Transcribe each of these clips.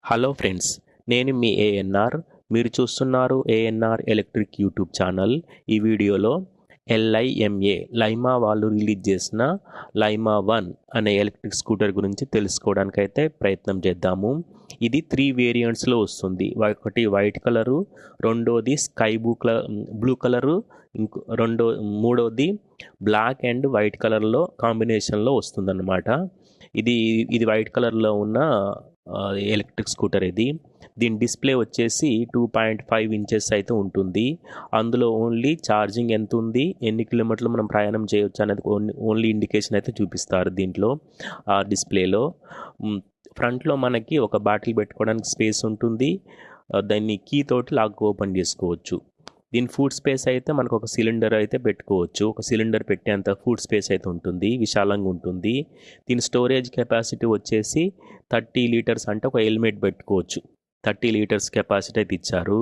Hello friends, నేను మీ ఏఎన్ఆర్. మీరు చూస్తున్నారు ఏఎన్ఆర్ ఎలక్ట్రిక్ యూట్యూబ్ ఛానల్. ఈ వీడియోలో లైమా వాళ్ళు రిలీజ్ చేసిన లైమా 1 అనే ఎలక్ట్రిక్ స్కూటర్ గురించి తెలుసుకోవడానికైతే ప్రయత్నం చేద్దాము. ఇది 3 వేరియంట్స్లో వస్తుంది. ఒకటి వైట్ కలరు, రెండోది స్కై బ్లూ కలరు, మూడోది బ్లాక్ అండ్ వైట్ కలర్లో కాంబినేషన్లో వస్తుందన్నమాట. ఇది వైట్ కలర్లో ఉన్న ఎలక్ట్రిక్ స్కూటర్. దీని డిస్ప్లే వచ్చేసి 2.5 ఇంచెస్ అయితే ఉంటుంది. అందులో ఓన్లీ ఛార్జింగ్ ఎంత ఉంది, ఎన్ని కిలోమీటర్లు మనం ప్రయాణం చేయొచ్చు అనేది ఓన్లీ ఇండికేషన్ అయితే చూపిస్తారు దీంట్లో ఆ డిస్ప్లేలో. ఫ్రంట్లో మనకి ఒక బాటిల్ పెట్టుకోవడానికి స్పేస్ ఉంటుంది. దాన్ని కీ తోటి లాక్ ఓపెన్ చేసుకోవచ్చు. దీని ఫుడ్ స్పేస్ అయితే మనకు ఒక సిలిండర్ అయితే పెట్టుకోవచ్చు. ఒక సిలిండర్ పెట్టేంత ఫుడ్ స్పేస్ అయితే ఉంటుంది, విశాలంగా ఉంటుంది. దీని స్టోరేజ్ కెపాసిటీ వచ్చేసి 30 లీటర్స్, అంటే ఒక హెల్మెట్ పెట్టుకోవచ్చు. 30 లీటర్స్ కెపాసిటీ అయితే ఇచ్చారు.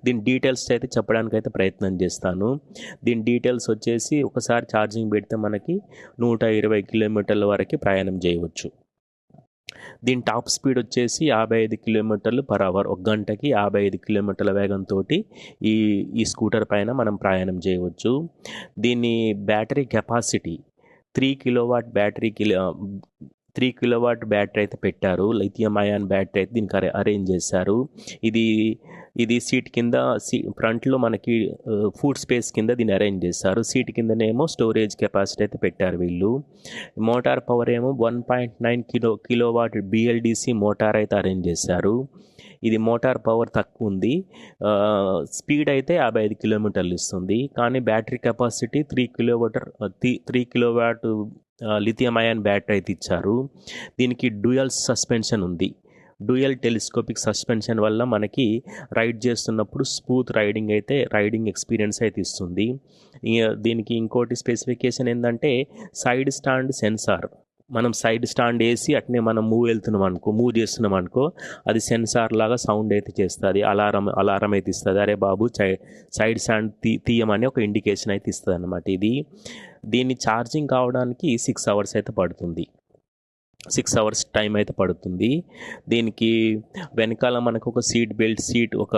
దీని డీటెయిల్స్ అయితే చెప్పడానికి అయితే ప్రయత్నం చేస్తాను. దీని డీటెయిల్స్ వచ్చేసి ఒకసారి ఛార్జింగ్ పెడితే మనకి 120 కిలోమీటర్ల వరకు ప్రయాణం చేయవచ్చు. దీని టాప్ స్పీడ్ వచ్చేసి 55 కిలోమీటర్లు పర్ అవర్. ఒక గంటకి 55 కిలోమీటర్ల వేగంతో ఈ స్కూటర్ పైన మనం ప్రయాణం చేయవచ్చు. దీని బ్యాటరీ కెపాసిటీ 3 కిలోవాట్ బ్యాటరీ అయితే పెట్టారు. లిథియం అయాన్ బ్యాటరీ అయితే దీనికి అరేంజ్ చేశారు. ఇది సీట్ కింద, ఫ్రంట్లో మనకి ఫుడ్ స్పేస్ కింద దీన్ని అరేంజ్ చేశారు. సీట్ కిందనేమో స్టోరేజ్ కెపాసిటీ అయితే పెట్టారు వీళ్ళు. మోటార్ పవర్ ఏమో 1.9 కిలోవాట్ బిఎల్డిసి మోటార్ అయితే అరేంజ్ చేశారు. ఇది మోటార్ పవర్ తక్కువ ఉంది. స్పీడ్ అయితే 55 కిలోమీటర్లు ఇస్తుంది. కానీ battery capacity 3 kilowatt lithium ion battery అయితే ఇచ్చారు. దీనికి డ్యూయల్ సస్పెన్షన్ ఉంది. డ్యూయల్ టెలిస్కోపిక్ సస్పెన్షన్ వల్ల మనకి రైడ్ చేస్తున్నప్పుడు స్మూత్ రైడింగ్ ఎక్స్పీరియన్స్ అయితే ఇస్తుంది. దీనికి ఇంకోటి స్పెసిఫికేషన్ ఏంటంటే సైడ్ స్టాండ్ సెన్సార్. మనం సైడ్ స్టాండ్ వేసి అట్నే మనం మూవ్ చేస్తున్నాం అనుకో, అది సెన్సార్ లాగా సౌండ్ అయితే చేస్తుంది. అలారం అయితే ఇస్తుంది. అరే బాబు సైడ్ స్టాండ్ తీయమని ఒక ఇండికేషన్ అయితే ఇస్తుంది అన్నమాట. దీన్ని ఛార్జింగ్ కావడానికి 6 అవర్స్ అయితే పడుతుంది. 6 అవర్స్ టైం అయితే పడుతుంది. దీనికి వెనకాల మనకు ఒక సీట్, ఒక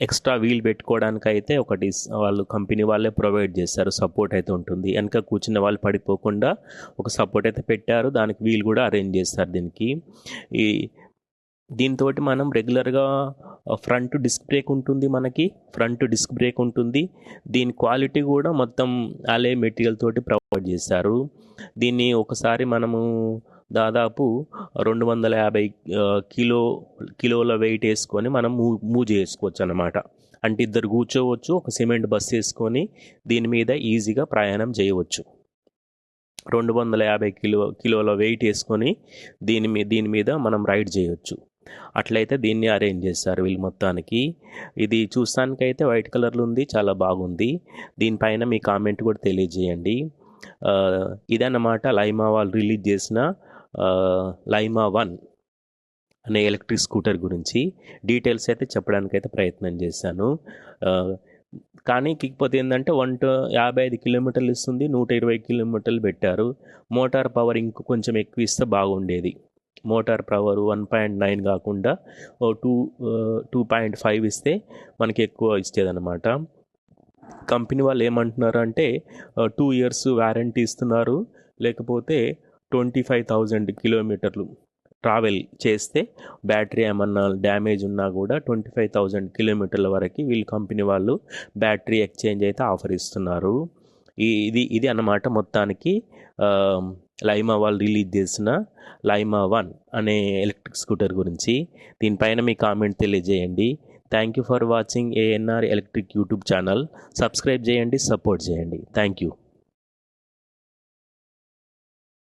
ఎక్స్ట్రా వీల్ పెట్టుకోవడానికి అయితే ఒకటి కంపెనీ వాళ్ళే ప్రొవైడ్ చేస్తారు. సపోర్ట్ అయితే ఉంటుంది. వెనక కూర్చున్న వాళ్ళు పడిపోకుండా ఒక సపోర్ట్ అయితే పెట్టారు. దానికి వీల్ కూడా అరేంజ్ చేస్తారు దీనికి. దీంతో మనం రెగ్యులర్గా ఫ్రంట్ డిస్క్ బ్రేక్ ఉంటుంది. దీని క్వాలిటీ కూడా మొత్తం అలే మెటీరియల్ తోటి ప్రొవైడ్ చేశారు. దీన్ని ఒకసారి మనము దాదాపు 250 కిలోల వెయిట్ వేసుకొని మనం మూవ్ చేసుకోవచ్చు అన్నమాట. అంటే ఇద్దరు కూర్చోవచ్చు. ఒక సిమెంట్ బస్ వేసుకొని దీని మీద ఈజీగా ప్రయాణం చేయవచ్చు. 250 కిలోల వెయిట్ వేసుకొని దీని మీద మనం రైడ్ చేయవచ్చు. అట్లయితే దీన్ని అరేంజ్ చేస్తారు వీళ్ళు మొత్తానికి. ఇది చూస్తానికైతే వైట్ కలర్లో ఉంది, చాలా బాగుంది. దీనిపైన మీ కామెంట్ కూడా తెలియజేయండి. ఇదన్నమాట లైమా వాళ్ళు రిలీజ్ చేసిన లైమా 1 అనే ఎలక్ట్రిక్ స్కూటర్ గురించి డీటెయిల్స్ అయితే చెప్పడానికైతే ప్రయత్నం చేశాను. కానీ కాకపోతే ఏంటంటే 55 కిలోమీటర్లు ఇస్తుంది, 120 కిలోమీటర్లు పెట్టారు. మోటార్ పవర్ ఇంకో కొంచెం ఎక్కువ ఇస్తే బాగుండేది. మోటార్ పవర్ 1.9 కాకుండా 2.5 ఇస్తే మనకి ఎక్కువ ఇచ్చేది అనమాట. కంపెనీ వాళ్ళు ఏమంటున్నారు అంటే 2 years వారంటీ ఇస్తున్నారు. లేకపోతే 25,000 కిలోమీటర్లు ట్రావెల్ చేస్తే బ్యాటరీ ఏమన్నా డ్యామేజ్ ఉన్నా కూడా 25,000 కిలోమీటర్ల వరకు వీళ్ళు కంపెనీ వాళ్ళు బ్యాటరీ ఎక్స్చేంజ్ అయితే ఆఫర్ ఇస్తున్నారు. ఇది అన్నమాట మొత్తానికి లైమా వాళ్ళు రిలీజ్ చేసిన లైమా 1 అనే ఎలక్ట్రిక్ స్కూటర్ గురించి. దీనిపైన మీ కామెంట్ తెలియజేయండి. Thank you for watching ANR electric YouTube channel. Subscribe చేయండి, సపోర్ట్ చేయండి. Thank you.